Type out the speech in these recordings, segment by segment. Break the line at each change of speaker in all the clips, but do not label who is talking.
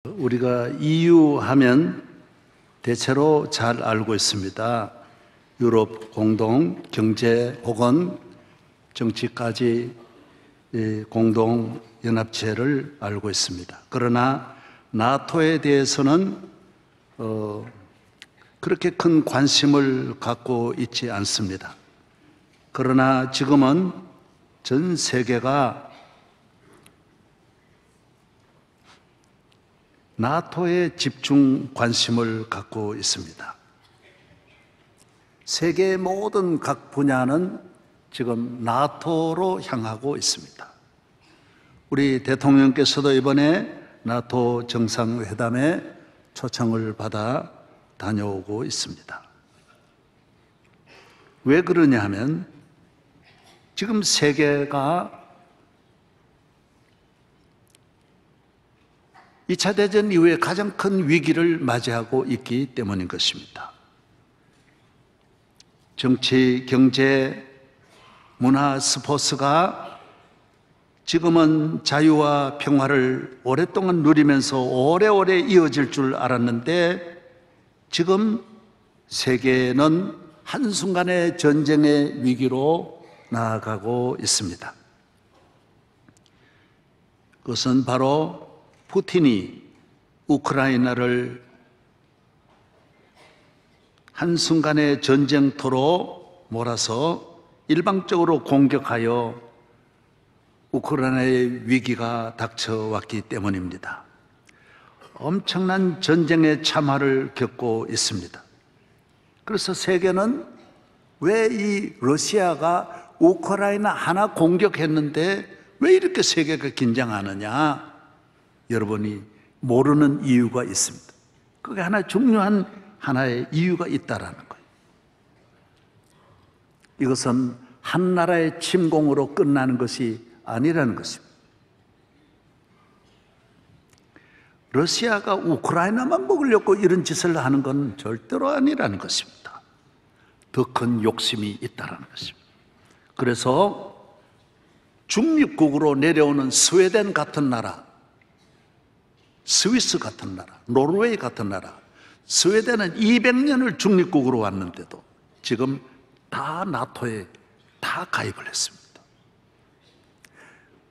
우리가 EU 하면 대체로 잘 알고 있습니다. 유럽 공동 경제 혹은 정치까지 공동 연합체를 알고 있습니다. 그러나 나토에 대해서는 그렇게 큰 관심을 갖고 있지 않습니다. 그러나 지금은 전 세계가 나토에 집중 관심을 갖고 있습니다. 세계의 모든 각 분야는 지금 나토로 향하고 있습니다. 우리 대통령께서도 이번에 나토 정상회담에 초청을 받아 다녀오고 있습니다. 왜 그러냐 하면 지금 세계가 2차 대전 이후에 가장 큰 위기를 맞이하고 있기 때문인 것입니다. 정치, 경제, 문화, 스포츠가 지금은 자유와 평화를 오랫동안 누리면서 오래오래 이어질 줄 알았는데 지금 세계는 한순간에 전쟁의 위기로 나아가고 있습니다. 그것은 바로 푸틴이 우크라이나를 한순간의 전쟁터로 몰아서 일방적으로 공격하여 우크라이나의 위기가 닥쳐왔기 때문입니다. 엄청난 전쟁의 참화를 겪고 있습니다. 그래서 세계는 왜 이 러시아가 우크라이나 하나 공격했는데 왜 이렇게 세계가 긴장하느냐? 여러분이 모르는 이유가 있습니다. 그게 하나 중요한 하나의 이유가 있다라는 거예요. 이것은 한 나라의 침공으로 끝나는 것이 아니라는 것입니다. 러시아가 우크라이나만 먹으려고 이런 짓을 하는 건 절대로 아니라는 것입니다. 더 큰 욕심이 있다라는 것입니다. 그래서 중립국으로 내려오는 스웨덴 같은 나라, 스위스 같은 나라, 노르웨이 같은 나라, 스웨덴은 200년을 중립국으로 왔는데도 지금 다 나토에 다 가입을 했습니다.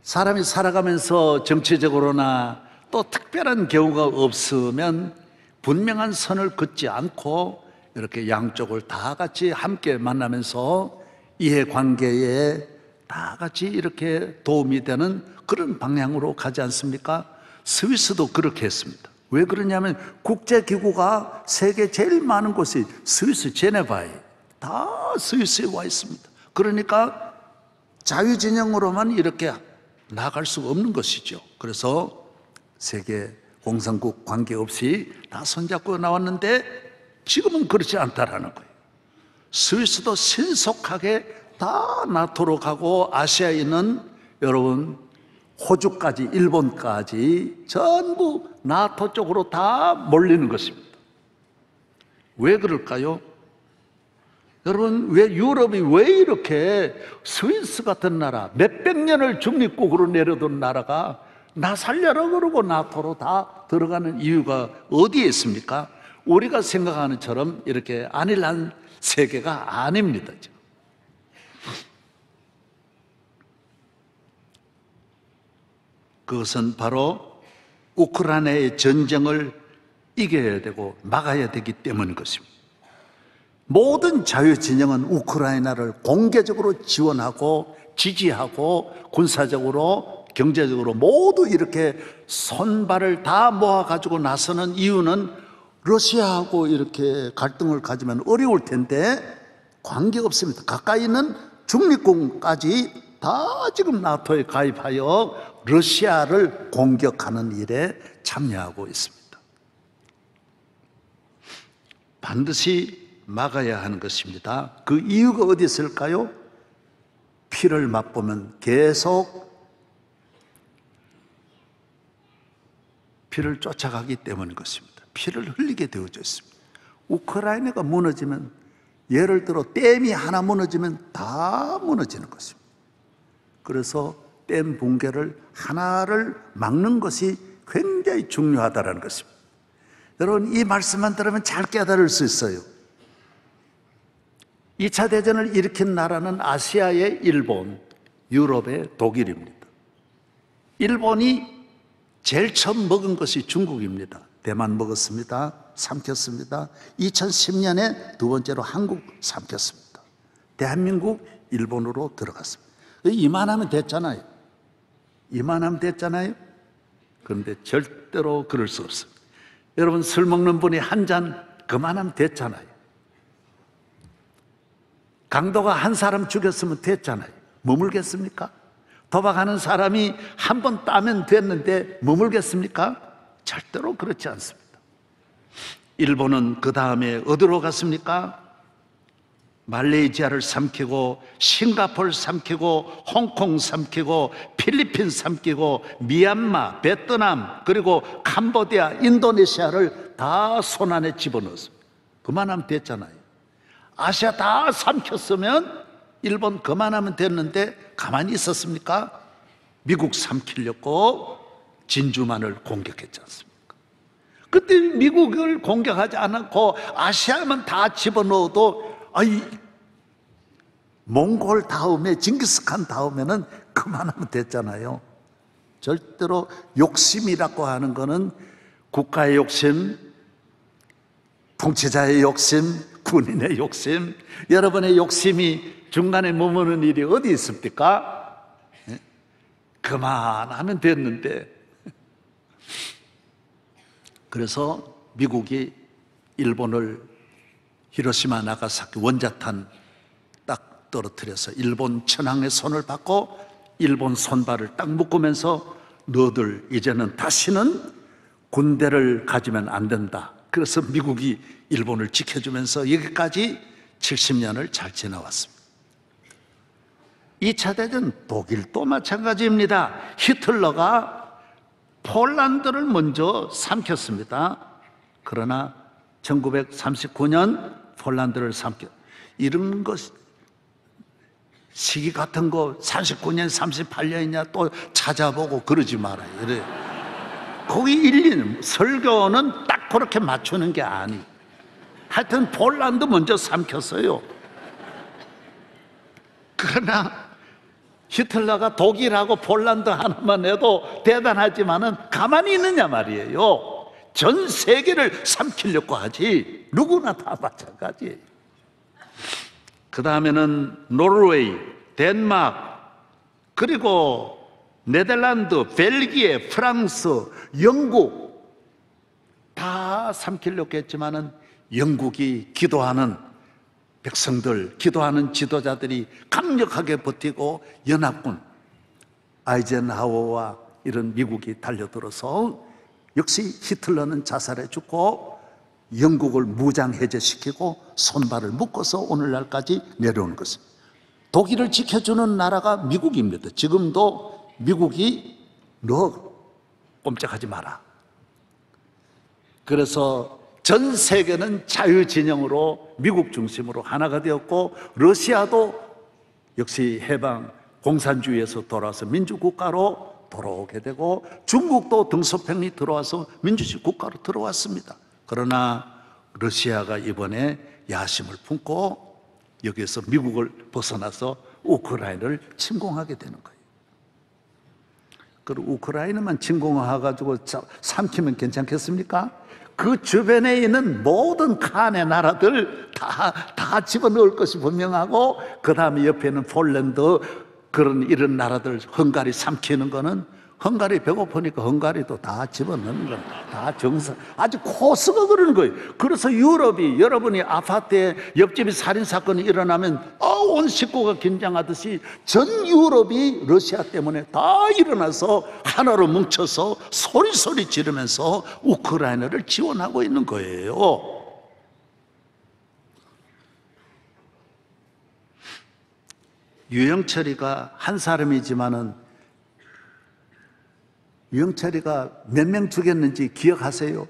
사람이 살아가면서 정치적으로나 또 특별한 경우가 없으면 분명한 선을 긋지 않고 이렇게 양쪽을 다 같이 함께 만나면서 이해관계에 다 같이 이렇게 도움이 되는 그런 방향으로 가지 않습니까? 스위스도 그렇게 했습니다. 왜 그러냐면 국제기구가 세계 제일 많은 곳이 스위스 제네바에 다 스위스에 와 있습니다. 그러니까 자유진영으로만 이렇게 나갈 수가 없는 것이죠. 그래서 세계 공산국 관계없이 다 손잡고 나왔는데 지금은 그렇지 않다라는 거예요. 스위스도 신속하게 다 나토로 가고 아시아에 있는 여러분 호주까지 일본까지 전부 나토 쪽으로 다 몰리는 것입니다. 왜 그럴까요? 여러분, 왜 유럽이 왜 이렇게 스위스 같은 나라 몇백 년을 중립국으로 내려둔 나라가 나 살려라 그러고 나토로 다 들어가는 이유가 어디에 있습니까? 우리가 생각하는 처럼 이렇게 안일한 세계가 아닙니다. 그것은 바로 우크라이나의 전쟁을 이겨야 되고 막아야 되기 때문인 것입니다. 모든 자유진영은 우크라이나를 공개적으로 지원하고 지지하고 군사적으로 경제적으로 모두 이렇게 손발을 다 모아가지고 나서는 이유는 러시아하고 이렇게 갈등을 가지면 어려울 텐데 관계없습니다. 가까이 있는 중립국까지 다 지금 나토에 가입하여 러시아를 공격하는 일에 참여하고 있습니다. 반드시 막아야 하는 것입니다. 그 이유가 어디 있을까요? 피를 맛보면 계속 피를 쫓아가기 때문인 것입니다. 피를 흘리게 되어져 있습니다. 우크라이나가 무너지면 예를 들어 댐이 하나 무너지면 다 무너지는 것입니다. 그래서 댐 붕괴를 하나를 막는 것이 굉장히 중요하다는 것입니다. 여러분, 이 말씀만 들으면 잘 깨달을 수 있어요. 2차 대전을 일으킨 나라는 아시아의 일본, 유럽의 독일입니다. 일본이 제일 처음 먹은 것이 중국입니다. 대만 먹었습니다. 삼켰습니다. 2010년에 두 번째로 한국 삼켰습니다. 대한민국 일본으로 들어갔습니다. 이만하면 됐잖아요. 이만하면 됐잖아요. 그런데 절대로 그럴 수 없습니다. 여러분, 술 먹는 분이 한 잔 그만하면 됐잖아요. 강도가 한 사람 죽였으면 됐잖아요. 머물겠습니까? 도박하는 사람이 한 번 따면 됐는데 머물겠습니까? 절대로 그렇지 않습니다. 일본은 그 다음에 어디로 갔습니까? 말레이시아를 삼키고, 싱가포르 삼키고, 홍콩 삼키고, 필리핀 삼키고, 미얀마, 베트남, 그리고 캄보디아, 인도네시아를 다 손안에 집어넣었습니다. 그만하면 됐잖아요. 아시아 다 삼켰으면 일본 그만하면 됐는데 가만히 있었습니까? 미국 삼키려고 진주만을 공격했지 않습니까? 그때 미국을 공격하지 않았고 아시아만 다 집어넣어도 몽골 다음에 징기스칸 다음에는 그만하면 됐잖아요. 절대로 욕심이라고 하는 거는 국가의 욕심, 통치자의 욕심, 군인의 욕심, 여러분의 욕심이 중간에 머무는 일이 어디 있습니까? 그만하면 됐는데. 그래서 미국이 일본을 히로시마 나가사키 원자탄 딱 떨어뜨려서 일본 천황의 손을 받고 일본 손발을 딱 묶으면서 너들 이제는 다시는 군대를 가지면 안 된다. 그래서 미국이 일본을 지켜주면서 여기까지 70년을 잘 지나왔습니다. 2차 대전 독일도 마찬가지입니다. 히틀러가 폴란드를 먼저 삼켰습니다. 그러나 1939년 폴란드를 이런 것 시기 같은 거 39년, 38년이냐 또 찾아보고 그러지 말아요. 이래. 거기 일리는 설교는 딱 그렇게 맞추는 게 아니. 하여튼 폴란드 먼저 삼켰어요. 그러나 히틀러가 독일하고 폴란드 하나만 해도 대단하지만은 가만히 있느냐 말이에요. 전 세계를 삼키려고 하지. 누구나 다 마찬가지예요. 그 다음에는 노르웨이, 덴마크, 그리고 네덜란드, 벨기에, 프랑스, 영국 다 삼키려고 했지만은 영국이 기도하는 백성들, 기도하는 지도자들이 강력하게 버티고 연합군 아이젠하워와 이런 미국이 달려들어서 역시 히틀러는 자살해 죽고 영국을 무장 해제시키고 손발을 묶어서 오늘날까지 내려온 것입니다. 독일을 지켜주는 나라가 미국입니다. 지금도 미국이 너 꼼짝하지 마라. 그래서 전 세계는 자유진영으로 미국 중심으로 하나가 되었고 러시아도 역시 해방 공산주의에서 돌아와서 민주국가로 돌아오게 되고 중국도 등소평이 들어와서 민주주의 국가로 들어왔습니다. 그러나 러시아가 이번에 야심을 품고 여기에서 미국을 벗어나서 우크라이나를 침공하게 되는 거예요. 그리고 우크라이나만 침공해가지고 삼키면 괜찮겠습니까? 그 주변에 있는 모든 칸의 나라들 다 집어넣을 것이 분명하고 그 다음에 옆에는 폴란드 그런 이런 나라들 헝가리 삼키는 거는 헝가리 배고프니까 헝가리도 다 집어넣는 겁니다. 다 정상 아주 코스가 그러는 거예요. 그래서 유럽이 여러분이 아파트에 옆집이 살인사건이 일어나면 온 식구가 긴장하듯이 전 유럽이 러시아 때문에 다 일어나서 하나로 뭉쳐서 소리소리 지르면서 우크라이나를 지원하고 있는 거예요. 유영철이가 한 사람이지만은 유영철이가 몇 명 죽였는지 기억하세요?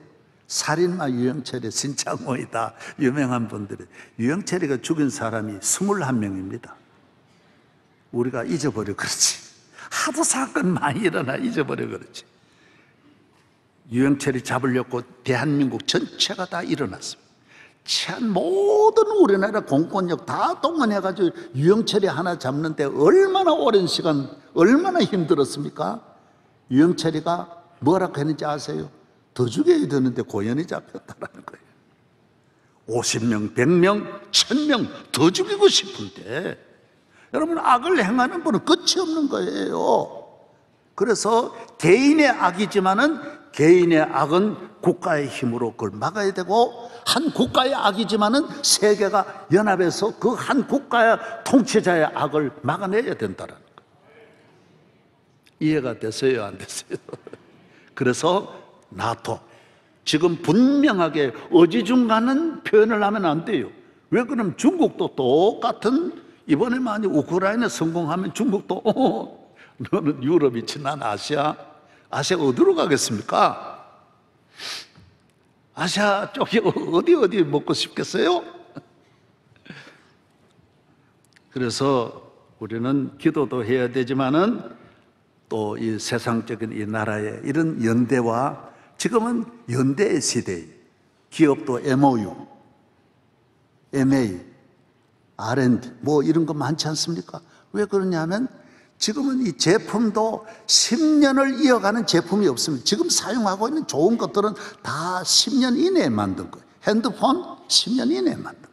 살인마 유영철이 신창호이다 유명한 분들이 유영철이가 죽인 사람이 21명입니다. 우리가 잊어버려 그렇지. 하도 사건 많이 일어나 잊어버려 그렇지. 유영철이 잡으려고 대한민국 전체가 다 일어났습니다. 참 모든 우리나라 공권력 다 동원해가지고 유영철이 하나 잡는데 얼마나 오랜 시간, 얼마나 힘들었습니까? 유영철이가 뭐라고 했는지 아세요? 더 죽여야 되는데 고연히 잡혔다라는 거예요. 50명, 100명, 1000명 더 죽이고 싶은데, 여러분, 악을 행하는 분은 끝이 없는 거예요. 그래서 개인의 악이지만은 개인의 악은 국가의 힘으로 그걸 막아야 되고, 한 국가의 악이지만은 세계가 연합해서 그 한 국가의 통치자의 악을 막아내야 된다는 거예요. 이해가 됐어요, 안 됐어요? 그래서 나토, 지금 분명하게 어지중간한 표현을 하면 안 돼요. 왜 그러면 중국도 똑같은, 이번에 만약 우크라이나 성공하면 중국도 너는 유럽이지 난 아시아 어디로 가겠습니까? 아시아 쪽이 어디 먹고 싶겠어요? 그래서 우리는 기도도 해야 되지만은 또 이 세상적인 이 나라의 이런 연대와, 지금은 연대의 시대예요. 기업도 MOU, MA, R&D 뭐 이런 거 많지 않습니까? 왜 그러냐면 지금은 이 제품도 10년을 이어가는 제품이 없습니다. 지금 사용하고 있는 좋은 것들은 다 10년 이내에 만든 거예요. 핸드폰 10년 이내에 만든 거예요.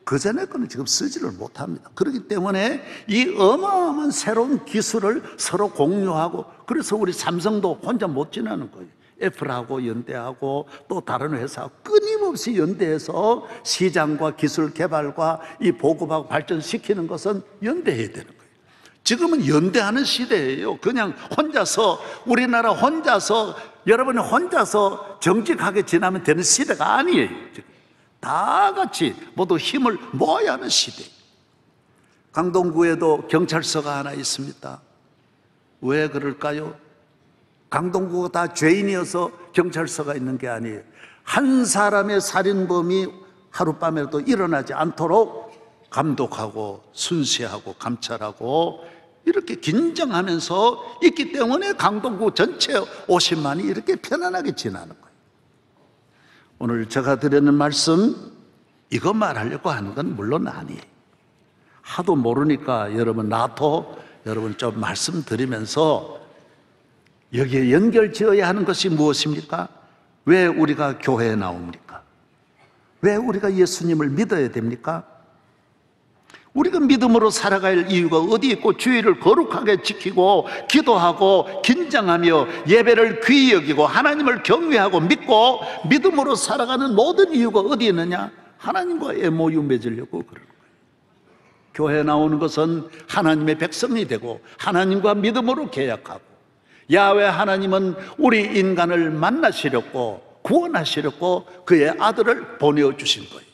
그전에 거는 지금 쓰지를 못합니다. 그렇기 때문에 이 어마어마한 새로운 기술을 서로 공유하고, 그래서 우리 삼성도 혼자 못 지나는 거예요. 애플하고 연대하고 또 다른 회사하고 끊임없이 연대해서 시장과 기술 개발과 이 보급하고 발전시키는 것은 연대해야 되는 거예요. 지금은 연대하는 시대예요. 그냥 혼자서, 우리나라 혼자서, 여러분이 혼자서 정직하게 지나면 되는 시대가 아니에요. 다 같이 모두 힘을 모아야 하는 시대. 강동구에도 경찰서가 하나 있습니다. 왜 그럴까요? 강동구가 다 죄인이어서 경찰서가 있는 게 아니에요. 한 사람의 살인범이 하룻밤에도 일어나지 않도록 감독하고 순시하고 감찰하고 이렇게 긴장하면서 있기 때문에 강동구 전체 50만이 이렇게 편안하게 지나는 거예요. 오늘 제가 드리는 말씀, 이거 말하려고 하는 건 물론 아니에요. 하도 모르니까 여러분 나토, 여러분 좀 말씀드리면서 여기에 연결 지어야 하는 것이 무엇입니까? 왜 우리가 교회에 나옵니까? 왜 우리가 예수님을 믿어야 됩니까? 우리가 믿음으로 살아갈 이유가 어디 있고, 주의를 거룩하게 지키고 기도하고 긴장하며 예배를 귀히 여기고 하나님을 경외하고 믿고 믿음으로 살아가는 모든 이유가 어디 있느냐? 하나님과 MOU 맺으려고 그러는 거예요. 교회에 나오는 것은 하나님의 백성이 되고 하나님과 믿음으로 계약하고, 야훼 하나님은 우리 인간을 만나시려고 구원하시려고 그의 아들을 보내주신 거예요.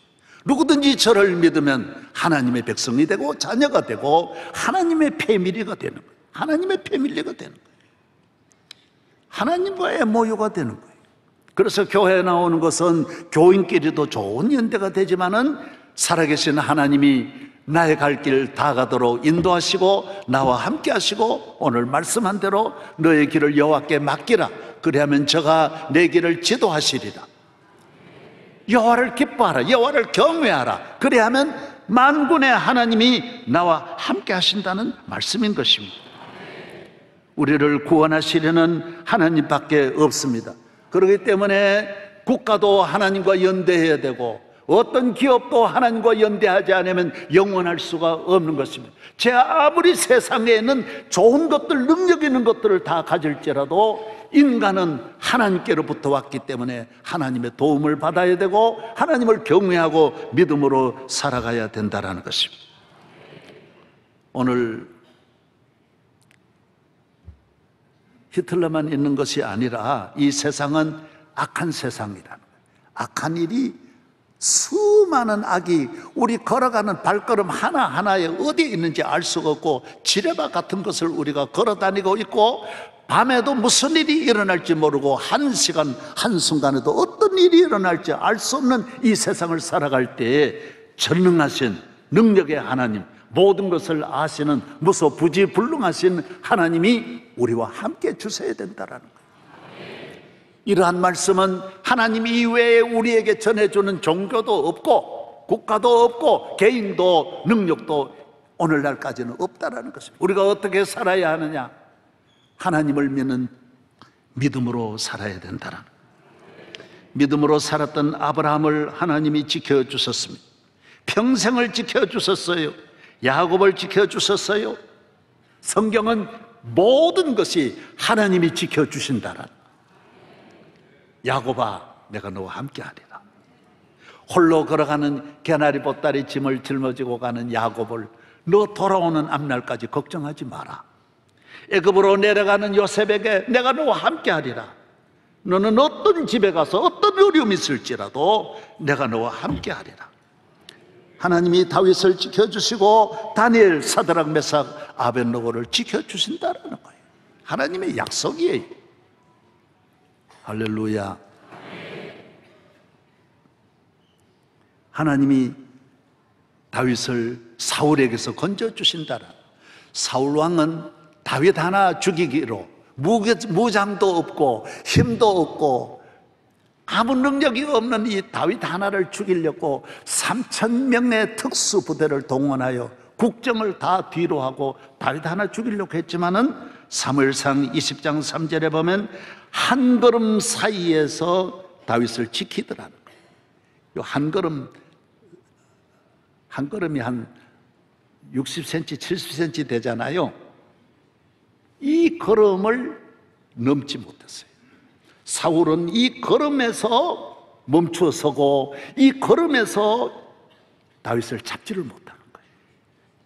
누구든지 저를 믿으면 하나님의 백성이 되고 자녀가 되고 하나님의 패밀리가 되는 거예요. 하나님의 패밀리가 되는 거예요. 하나님과 MOU가 되는 거예요. 그래서 교회에 나오는 것은 교인끼리도 좋은 연대가 되지만은 살아계신 하나님이 나의 갈 길 다 가도록 인도하시고 나와 함께 하시고, 오늘 말씀한 대로 너의 길을 여호와께 맡기라. 그리하면 저가 내 길을 지도하시리라. 여호와를 기뻐하라. 여호와를 경외하라. 그리하면 만군의 하나님이 나와 함께 하신다는 말씀인 것입니다. 우리를 구원하시려는 하나님밖에 없습니다. 그렇기 때문에 국가도 하나님과 연대해야 되고 어떤 기업도 하나님과 연대하지 않으면 영원할 수가 없는 것입니다. 제 아무리 세상에 있는 좋은 것들, 능력 있는 것들을 다 가질지라도 인간은 하나님께로부터 왔기 때문에 하나님의 도움을 받아야 되고 하나님을 경외하고 믿음으로 살아가야 된다는 것입니다. 오늘 히틀러만 있는 것이 아니라 이 세상은 악한 세상이라는 거예요. 악한 일이, 수많은 악이 우리 걸어가는 발걸음 하나하나에 어디에 있는지 알 수가 없고, 지뢰밭 같은 것을 우리가 걸어다니고 있고, 밤에도 무슨 일이 일어날지 모르고 한시간 한순간에도 어떤 일이 일어날지 알 수 없는 이 세상을 살아갈 때에 전능하신 능력의 하나님, 모든 것을 아시는 무소부지불능하신 하나님이 우리와 함께 주셔야 된다는 거예요. 이러한 말씀은 하나님 이외에 우리에게 전해주는 종교도 없고 국가도 없고 개인도 능력도 오늘날까지는 없다라는 것입니다. 우리가 어떻게 살아야 하느냐? 하나님을 믿는 믿음으로 살아야 된다는, 믿음으로 살았던 아브라함을 하나님이 지켜주셨습니다. 평생을 지켜주셨어요. 야곱을 지켜주셨어요. 성경은 모든 것이 하나님이 지켜주신다는, 야곱아 내가 너와 함께하리라. 홀로 걸어가는 개나리 보따리 짐을 짊어지고 가는 야곱을 너 돌아오는 앞날까지 걱정하지 마라. 애굽으로 내려가는 요셉에게 내가 너와 함께하리라. 너는 어떤 집에 가서 어떤 어려움이 있을지라도 내가 너와 함께하리라. 하나님이 다윗을 지켜주시고 다니엘, 사드락, 메삭, 아벳느고를 지켜주신다는 거예요. 하나님의 약속이에요. 할렐루야. 하나님이 다윗을 사울에게서 건져주신다라. 사울 왕은 다윗 하나 죽이기로 무장도 없고 힘도 없고 아무 능력이 없는 이 다윗 하나를 죽이려고 3,000명의 특수부대를 동원하여 국정을 다 뒤로 하고 다윗 하나 죽이려고 했지만은 사무엘상 20장 3절에 보면 한 걸음 사이에서 다윗을 지키더라는 거예요. 한 걸음이 한 60cm, 70cm 되잖아요. 이 걸음을 넘지 못했어요. 사울은 이 걸음에서 멈추어 서고 이 걸음에서 다윗을 잡지를 못하는 거예요.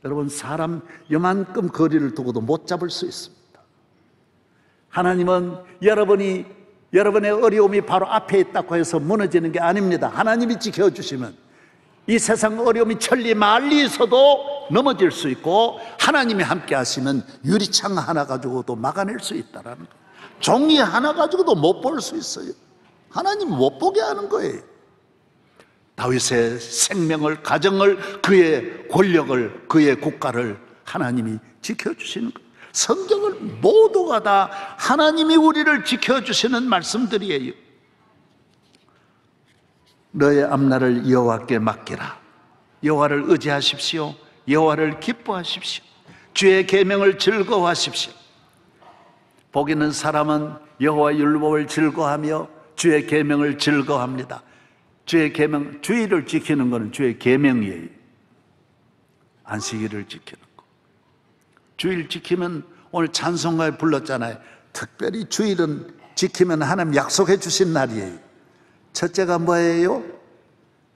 여러분, 사람 요만큼 거리를 두고도 못 잡을 수 있습니다. 하나님은 여러분의 어려움이 바로 앞에 있다고 해서 무너지는 게 아닙니다. 하나님이 지켜주시면 이 세상 어려움이 천리 만리 있어도 넘어질 수 있고, 하나님이 함께 하시면 유리창 하나 가지고도 막아낼 수 있다라는 거예요. 종이 하나 가지고도 못 볼 수 있어요. 하나님 못 보게 하는 거예요. 다윗의 생명을, 가정을, 그의 권력을, 그의 국가를 하나님이 지켜주시는 거예요. 성경은 모두가 다 하나님이 우리를 지켜주시는 말씀들이에요. 너의 앞날을 여호와께 맡기라. 여호와를 의지하십시오. 여호와를 기뻐하십시오. 주의 계명을 즐거워하십시오. 복 있는 사람은 여호와 율법을 즐거워하며 주의 계명을 즐거워합니다. 주의 계명, 주의를 지키는 것은 주의 계명이에요. 안식일을 지키는 거. 주일 지키면, 오늘 찬송가에 불렀잖아요. 특별히 주일은 지키면 하나님 약속해 주신 날이에요. 첫째가 뭐예요?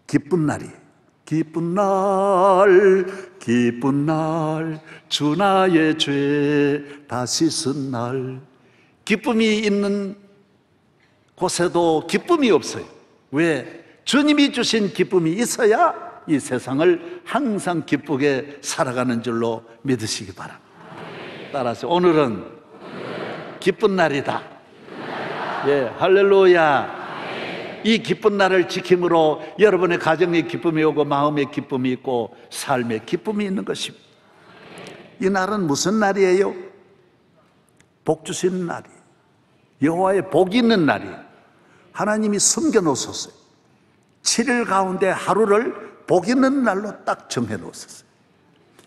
기쁜 날이에요. 기쁜 날, 기쁜 날, 주 나의 죄 다 씻은 날. 기쁨이 있는 곳에도 기쁨이 없어요. 왜? 주님이 주신 기쁨이 있어야 이 세상을 항상 기쁘게 살아가는 줄로 믿으시기 바랍니다. 따라서 오늘은 기쁜 날이다. 예, 할렐루야. 이 기쁜 날을 지킴으로 여러분의 가정에 기쁨이 오고 마음에 기쁨이 있고 삶에 기쁨이 있는 것입니다. 이 날은 무슨 날이에요? 복 주시는 날이에요. 여호와의 복이 있는 날이에요. 하나님이 숨겨놓으셨어요. 7일 가운데 하루를 복 있는 날로 딱 정해놓으셨어요.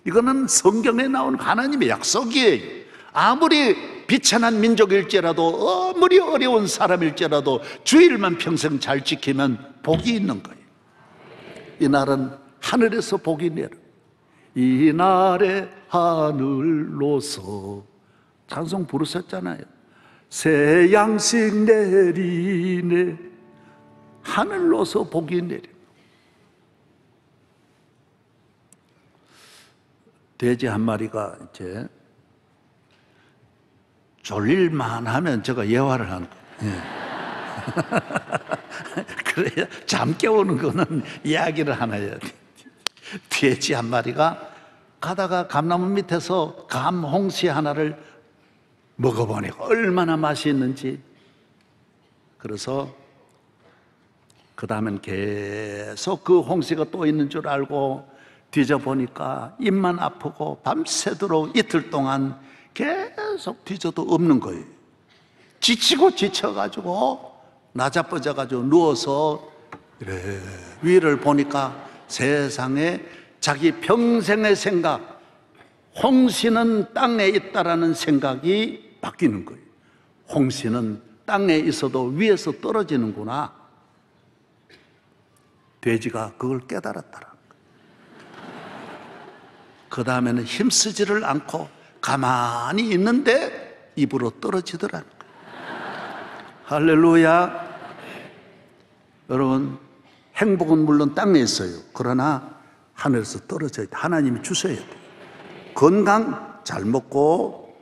이거는 성경에 나온 하나님의 약속이에요. 아무리 비천한 민족일지라도, 아무리 어려운 사람일지라도 주일만 평생 잘 지키면 복이 있는 거예요. 이 날은 하늘에서 복이 내려. 이 날에 하늘로서 찬송 부르셨잖아요. 새 양식 내리네. 하늘로서 복이 내려. 돼지 한 마리가 이제 졸릴만 하면 제가 예화를 하는 거예요. 예. 그래야 잠 깨우는 거는 이야기를 하나 해야 돼. 돼지 한 마리가 가다가 감나무 밑에서 감 홍시 하나를 먹어보니 얼마나 맛이 있는지. 그래서 그 다음엔 계속 그 홍시가 또 있는 줄 알고 뒤져보니까 입만 아프고 밤새도록 이틀 동안 계속 뒤져도 없는 거예요. 지치고 지쳐가지고 나자빠져가지고 누워서 이래 위를 보니까 세상에 자기 평생의 생각, 홍시는 땅에 있다라는 생각이 바뀌는 거예요. 홍시는 땅에 있어도 위에서 떨어지는구나. 돼지가 그걸 깨달았더라. 그 다음에는 힘쓰지를 않고 가만히 있는데 입으로 떨어지더라는 거예요. 할렐루야. 여러분, 행복은 물론 땅에 있어요. 그러나 하늘에서 떨어져야 돼. 하나님이 주셔야 돼. 건강 잘 먹고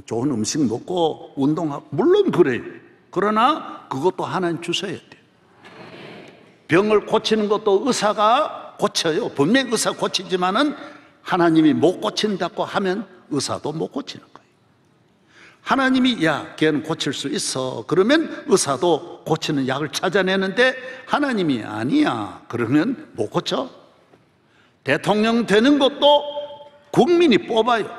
좋은 음식 먹고 운동하고 물론 그래요. 그러나 그것도 하나님 주셔야 돼. 병을 고치는 것도 의사가 고쳐요. 분명히 의사 고치지만은 하나님이 못 고친다고 하면 의사도 못 고치는 거예요. 하나님이 야, 걔는 고칠 수 있어. 그러면 의사도 고치는 약을 찾아내는데 하나님이 아니야. 그러면 못 고쳐. 대통령 되는 것도 국민이 뽑아요.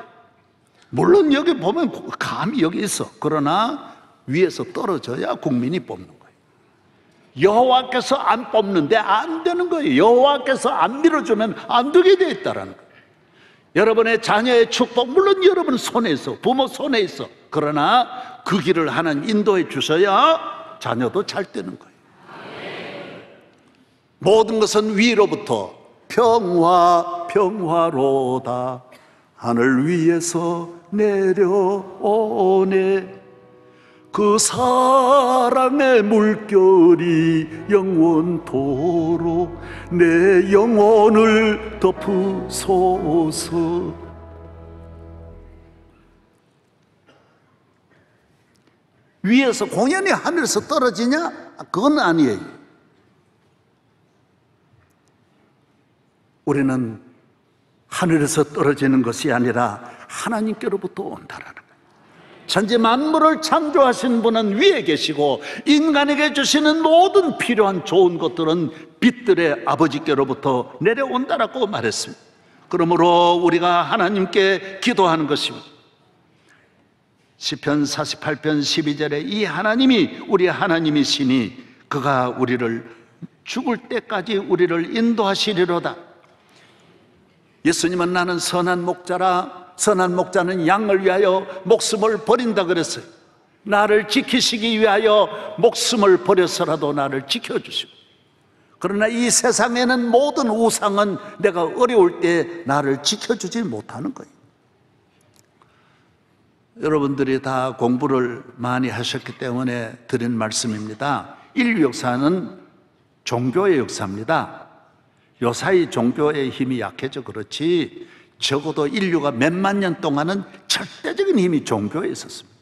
물론 여기 보면 감이 여기 있어. 그러나 위에서 떨어져야 국민이 뽑는 거예요. 여호와께서 안 뽑는데 안 되는 거예요. 여호와께서 안 밀어주면 안 되게 돼 있다라는 거예요. 여러분의 자녀의 축복, 물론 여러분 손에 있어. 부모 손에 있어. 그러나 그 길을 하나님 인도해 주셔야 자녀도 잘 되는 거예요. 모든 것은 위로부터 평화로다 하늘 위에서 내려오네. 그 사랑의 물결이 영원토록 내 영혼을 덮으소서. 위에서 공연이 하늘에서 떨어지냐? 그건 아니에요. 우리는 하늘에서 떨어지는 것이 아니라 하나님께로부터 온다라는 거예요. 천지 만물을 창조하신 분은 위에 계시고 인간에게 주시는 모든 필요한 좋은 것들은 빛들의 아버지께로부터 내려온다라고 말했습니다. 그러므로 우리가 하나님께 기도하는 것입니다. 시편 48편 12절에 이 하나님이 우리 하나님이시니 그가 우리를 죽을 때까지 우리를 인도하시리로다. 예수님은 나는 선한 목자라, 선한 목자는 양을 위하여 목숨을 버린다 그랬어요. 나를 지키시기 위하여 목숨을 버려서라도 나를 지켜주시고, 그러나 이 세상에는 모든 우상은 내가 어려울 때 나를 지켜주지 못하는 거예요. 여러분들이 다 공부를 많이 하셨기 때문에 드린 말씀입니다. 인류 역사는 종교의 역사입니다. 요사이 종교의 힘이 약해져 그렇지 적어도 인류가 몇만 년 동안은 절대적인 힘이 종교에 있었습니다.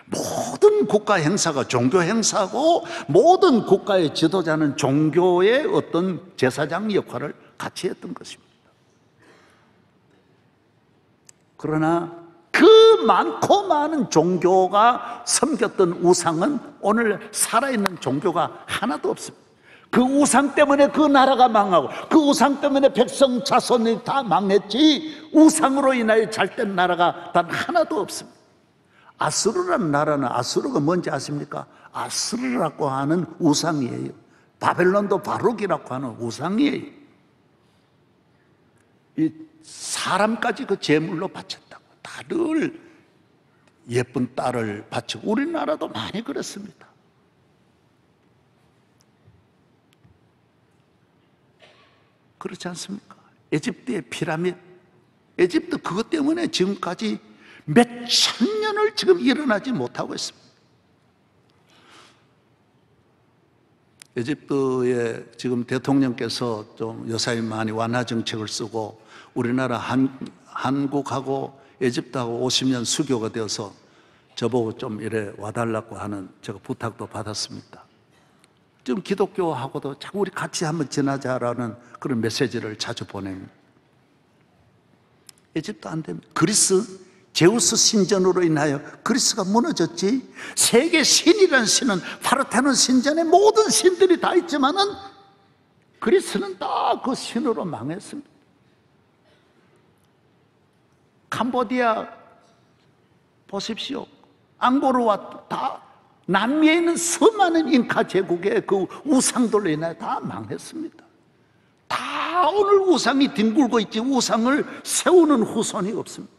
모든 국가 행사가 종교 행사고 모든 국가의 지도자는 종교의 어떤 제사장 역할을 같이 했던 것입니다. 그러나 그 많고 많은 종교가 섬겼던 우상은 오늘 살아있는 종교가 하나도 없습니다. 그 우상 때문에 그 나라가 망하고 그 우상 때문에 백성 자손이 다 망했지 우상으로 인하여 잘된 나라가 단 하나도 없습니다. 아수르라는 나라는 아수르가 뭔지 아십니까? 아수르라고 하는 우상이에요. 바벨론도 바룩이라고 하는 우상이에요. 이 사람까지 그 제물로 바쳤다고. 다들 예쁜 딸을 바치고 우리나라도 많이 그렇습니다. 그렇지 않습니까? 에집트의 피라미드, 에집트 그것 때문에 지금까지 몇 천 년을 지금 일어나지 못하고 있습니다. 에집트의 지금 대통령께서 좀 요사이 많이 완화 정책을 쓰고 우리나라 한국하고 에집트하고 50년 수교가 되어서 저보고 좀 이래 와달라고 하는 제가 부탁도 받았습니다. 지금 기독교하고도 자꾸 우리 같이 한번 지나자라는 그런 메시지를 자주 보냅니다. 에집트 안 됩니다. 그리스, 제우스 신전으로 인하여 그리스가 무너졌지. 세계 신이라는 신은 파르테논 신전에 모든 신들이 다 있지만은 그리스는 다 그 신으로 망했습니다. 캄보디아 보십시오. 앙고르와 다 남미에 있는 수많은 잉카 제국의 그 우상들로 인해 다 망했습니다. 다 오늘 우상이 뒹굴고 있지 우상을 세우는 후손이 없습니다.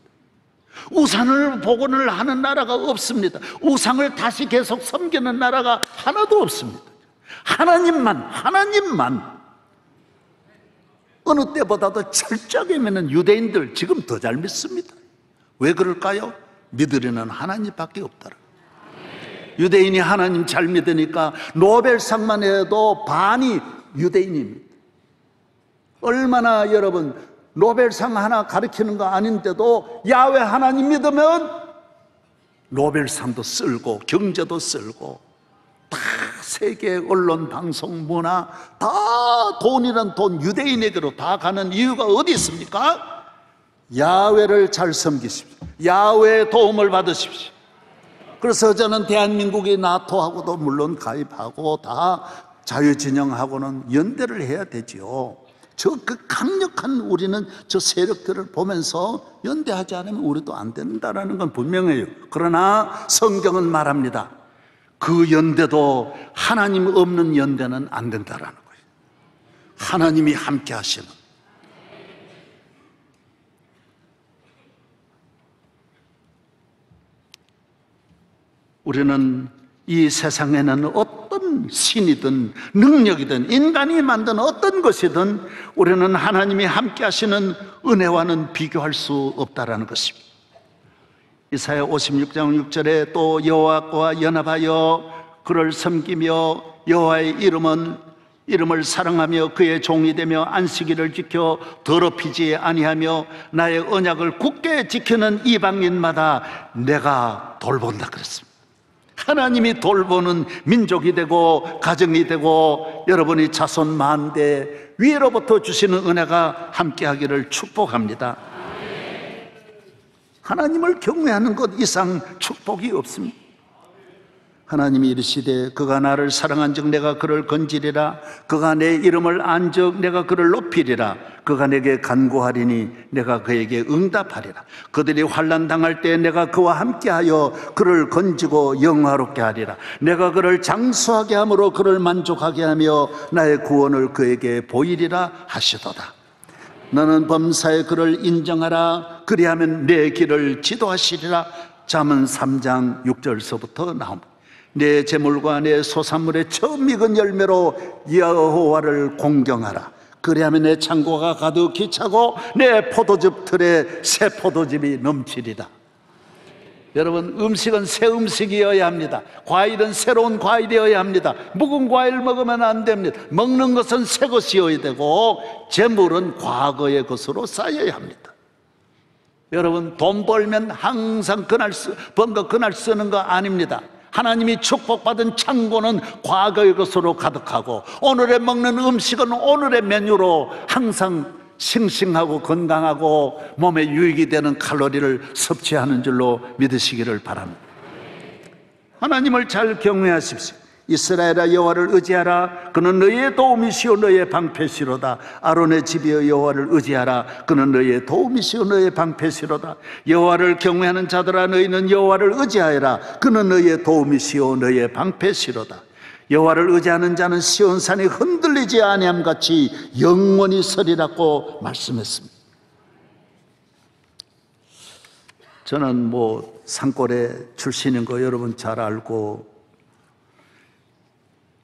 우상을 복원을 하는 나라가 없습니다. 우상을 다시 계속 섬기는 나라가 하나도 없습니다. 하나님만 어느 때보다도 철저하게 믿는 유대인들 지금 더 잘 믿습니다. 왜 그럴까요? 믿으려는 하나님밖에 없더라. 유대인이 하나님 잘 믿으니까 노벨상만 해도 반이 유대인입니다. 얼마나 여러분 노벨상 하나 가르치는 거 아닌데도 야훼 하나님 믿으면 노벨상도 쓸고 경제도 쓸고 다 세계 언론 방송 문화 다 돈이란 돈 유대인에게로 다 가는 이유가 어디 있습니까? 야훼를 잘 섬기십시오. 야훼의 도움을 받으십시오. 그래서 저는 대한민국이 나토하고도 물론 가입하고 다 자유진영하고는 연대를 해야 되지요. 저 그 강력한 우리는 저 세력들을 보면서 연대하지 않으면 우리도 안 된다라는 건 분명해요. 그러나 성경은 말합니다. 그 연대도 하나님 없는 연대는 안 된다라는 거예요. 하나님이 함께 하시는. 우리는 이 세상에는 어떤 신이든 능력이든 인간이 만든 어떤 것이든 우리는 하나님이 함께 하시는 은혜와는 비교할 수 없다라는 것입니다. 이사야 56장 6절에 또 여호와와 연합하여 그를 섬기며 여호와의 이름을 사랑하며 그의 종이 되며 안식일을 지켜 더럽히지 아니하며 나의 언약을 굳게 지키는 이방인마다 내가 돌본다 그랬습니다. 하나님이 돌보는 민족이 되고 가정이 되고 여러분이 자손 만대 위로부터 주시는 은혜가 함께하기를 축복합니다. 하나님을 경외하는 것 이상 축복이 없습니다. 하나님이 이르시되 그가 나를 사랑한즉 내가 그를 건지리라. 그가 내 이름을 안즉 내가 그를 높이리라. 그가 내게 간구하리니 내가 그에게 응답하리라. 그들이 환난 당할 때 내가 그와 함께하여 그를 건지고 영화롭게 하리라. 내가 그를 장수하게 함으로 그를 만족하게 하며 나의 구원을 그에게 보이리라 하시도다. 너는 범사에 그를 인정하라. 그리하면 내 길을 지도하시리라. 잠언 3장 6절서부터 나옵니다. 내 재물과 내 소산물의 처음 익은 열매로 여호와를 공경하라. 그리하면 내 창고가 가득히 차고 내 포도즙 틀에 새 포도즙이 넘치리라. 여러분, 음식은 새 음식이어야 합니다. 과일은 새로운 과일이어야 합니다. 묵은 과일 먹으면 안 됩니다. 먹는 것은 새 것이어야 되고 재물은 과거의 것으로 쌓여야 합니다. 여러분, 돈 벌면 항상 번 거 그날 쓰는 거 아닙니다. 하나님이 축복받은 창고는 과거의 것으로 가득하고 오늘에 먹는 음식은 오늘의 메뉴로 항상 싱싱하고 건강하고 몸에 유익이 되는 칼로리를 섭취하는 줄로 믿으시기를 바랍니다. 하나님을 잘 경외하십시오. 이스라엘아 여호와를 의지하라. 그는 너희의 도움이시오 너희의 방패시로다. 아론의 집이여 여호와를 의지하라. 그는 너희의 도움이시오 너희의 방패시로다. 여호와를 경외하는 자들아 너희는 여호와를 의지하여라. 그는 너희의 도움이시오 너희의 방패시로다. 여호와를 의지하는 자는 시온산이 흔들리지 아니함같이 영원히 서리라고 말씀했습니다. 저는 산골에 출신인 거 여러분 잘 알고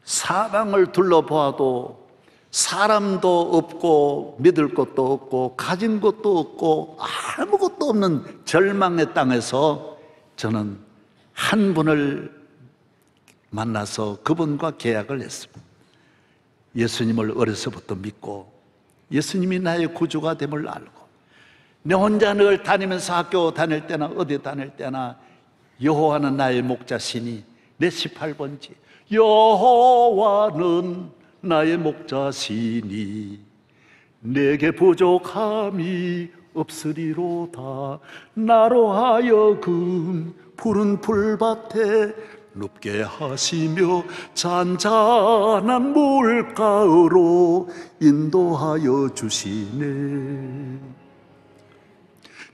사방을 둘러보아도 사람도 없고 믿을 것도 없고 가진 것도 없고 아무것도 없는 절망의 땅에서 저는 한 분을 만나서 그분과 계약을 했습니다. 예수님을 어려서부터 믿고 예수님이 나의 구주가 됨을 알고 내 혼자 늘 다니면서 학교 다닐 때나 어디 다닐 때나 여호와는 나의 목자시니 내 18번지 여호와는 나의 목자시니 내게 부족함이 없으리로다. 나로 하여금 푸른 풀밭에 눕게 하시며 잔잔한 물가로 인도하여 주시네.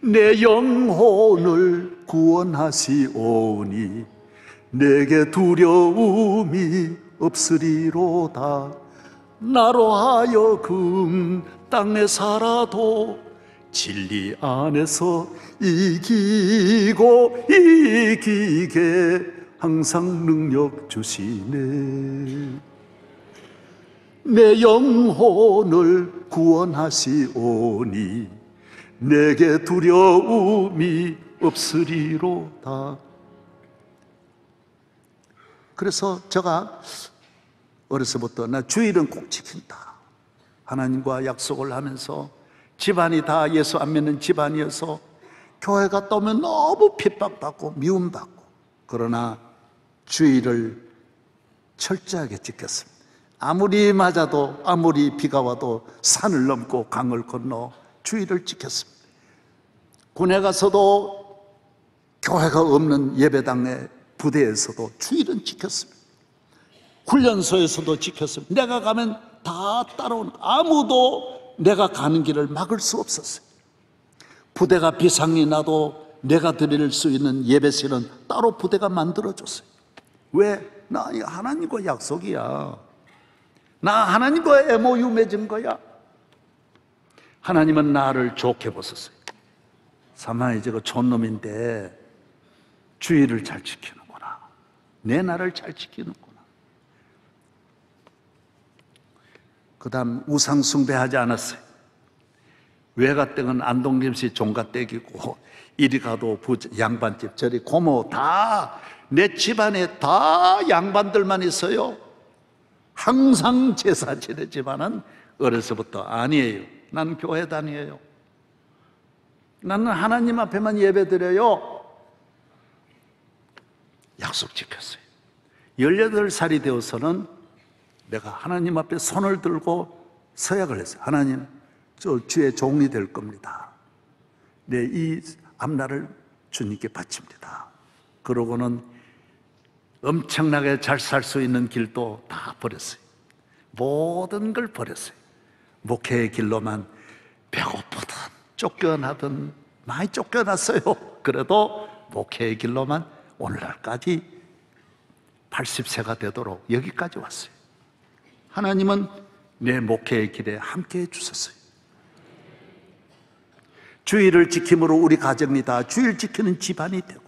내 영혼을 구원하시오니 내게 두려움이 없으리로다. 나로 하여금 땅에 살아도 진리 안에서 이기고 이기게 항상 능력 주시네. 내 영혼을 구원하시오니 내게 두려움이 없으리로다. 그래서 제가 어려서부터 나 주일은 꼭 지킨다, 하나님과 약속을 하면서, 집안이 다 예수 안 믿는 집안이어서 교회가 떠면 너무 핍박받고 미움받고, 그러나 주일을 철저하게 지켰습니다. 아무리 맞아도, 아무리 비가 와도 산을 넘고 강을 건너 주일을 지켰습니다. 군에 가서도 교회가 없는 예배당의 부대에서도 주일은 지켰습니다. 훈련소에서도 지켰습니다. 내가 가면 다 따라오는, 아무도 내가 가는 길을 막을 수 없었어요. 부대가 비상이 나도 내가 드릴 수 있는 예배실은 따로 부대가 만들어줬어요. 왜? 나 하나님과 약속이야. 나 하나님과 MOU 맺은 거야. 하나님은 나를 좋게 보셨어요. 사마이 저거 촌놈인데 주의를 잘 지키는구나, 내 나를 잘 지키는구나. 그 다음 우상 숭배하지 않았어요. 외가댁은 안동김씨 종가댁이고, 이리 가도 양반집, 저리 고모, 다 내 집안에 다 양반들만 있어요. 항상 제사 지내지만은 어려서부터 아니에요. 나는 교회 다녀요. 나는 하나님 앞에만 예배 드려요. 약속 지켰어요. 18살이 되어서는 내가 하나님 앞에 손을 들고 서약을 했어요. 하나님, 저 주의 종이 될 겁니다. 내 이 앞날을 주님께 바칩니다. 그러고는 엄청나게 잘 살 수 있는 길도 다 버렸어요. 모든 걸 버렸어요. 목회의 길로만 배고프든 쫓겨나든 많이 쫓겨났어요. 그래도 목회의 길로만 오늘날까지 80세가 되도록 여기까지 왔어요. 하나님은 내 목회의 길에 함께해 주셨어요. 주일을 지킴으로 우리 가정이 다 주일 지키는 집안이 되고,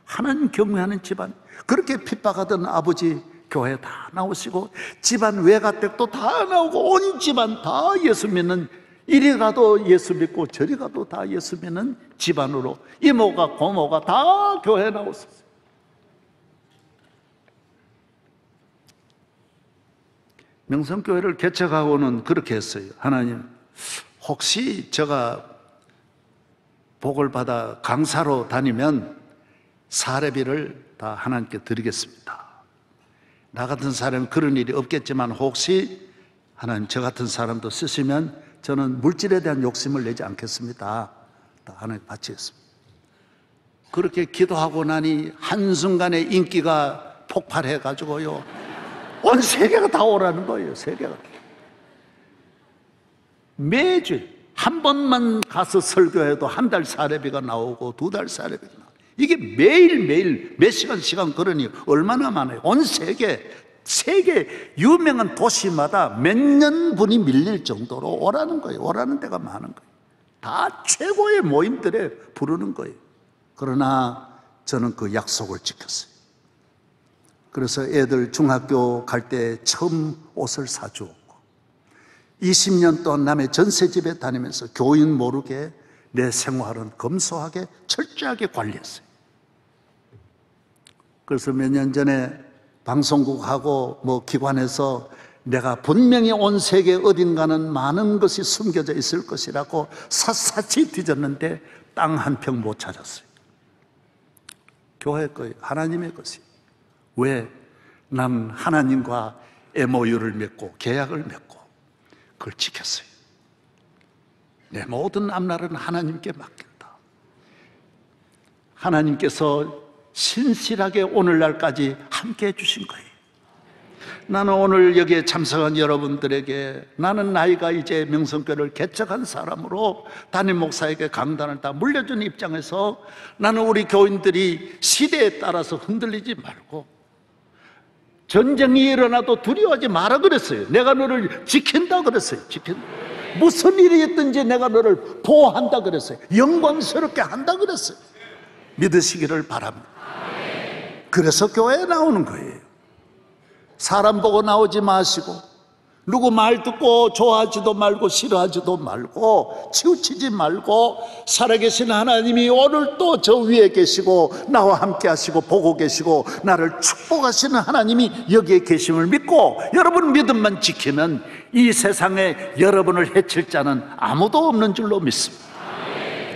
하나님 경외하는 집안, 그렇게 핍박하던 아버지 교회 다 나오시고, 집안 외가댁도 다 나오고, 온 집안 다 예수 믿는, 이리 가도 예수 믿고 저리 가도 다 예수 믿는 집안으로 이모가 고모가 다 교회에 나왔었어요. 명성교회를 개척하고는 그렇게 했어요. 하나님, 혹시 제가 복을 받아 강사로 다니면 사례비를 다 하나님께 드리겠습니다. 나 같은 사람은 그런 일이 없겠지만 혹시 하나님 저 같은 사람도 쓰시면 저는 물질에 대한 욕심을 내지 않겠습니다. 다 하나님 바치겠습니다. 그렇게 기도하고 나니 한순간에 인기가 폭발해가지고요, 온 세계가 다 오라는 거예요. 세계가. 매주 한 번만 가서 설교해도 한 달 사례비가 나오고 2달 사례비가 나오고, 이게 매일매일 몇 시간 그러니 얼마나 많아요. 온 세계 유명한 도시마다 몇 년분이 밀릴 정도로 오라는 거예요. 오라는 데가 많은 거예요. 다 최고의 모임들에 부르는 거예요. 그러나 저는 그 약속을 지켰어요. 그래서 애들 중학교 갈 때 처음 옷을 사주었고, 20년 동안 남의 전세집에 다니면서 교인 모르게 내 생활은 검소하게 철저하게 관리했어요. 그래서 몇 년 전에 방송국하고 뭐 기관에서 내가 분명히 온 세계 어딘가는 많은 것이 숨겨져 있을 것이라고 샅샅이 뒤졌는데 땅 한 평 못 찾았어요. 교회 거예요. 하나님의 것이. 왜? 난 하나님과 MOU를 맺고 계약을 맺고 그걸 지켰어요. 내 모든 앞날은 하나님께 맡긴다. 하나님께서 신실하게 오늘날까지 함께 해주신 거예요. 나는 오늘 여기에 참석한 여러분들에게 나는 나이가 이제 명성교회를 개척한 사람으로 담임 목사에게 강단을 다 물려준 입장에서 나는 우리 교인들이 시대에 따라서 흔들리지 말고 전쟁이 일어나도 두려워하지 마라 그랬어요. 내가 너를 지킨다 그랬어요. 지킨다. 무슨 일이 있든지 내가 너를 보호한다 그랬어요. 영광스럽게 한다 그랬어요. 믿으시기를 바랍니다. 그래서 교회에 나오는 거예요. 사람 보고 나오지 마시고 누구 말 듣고 좋아하지도 말고 싫어하지도 말고 치우치지 말고 살아계신 하나님이 오늘 또 저 위에 계시고 나와 함께 하시고 보고 계시고 나를 축복하시는 하나님이 여기에 계심을 믿고 여러분 믿음만 지키면 이 세상에 여러분을 해칠 자는 아무도 없는 줄로 믿습니다.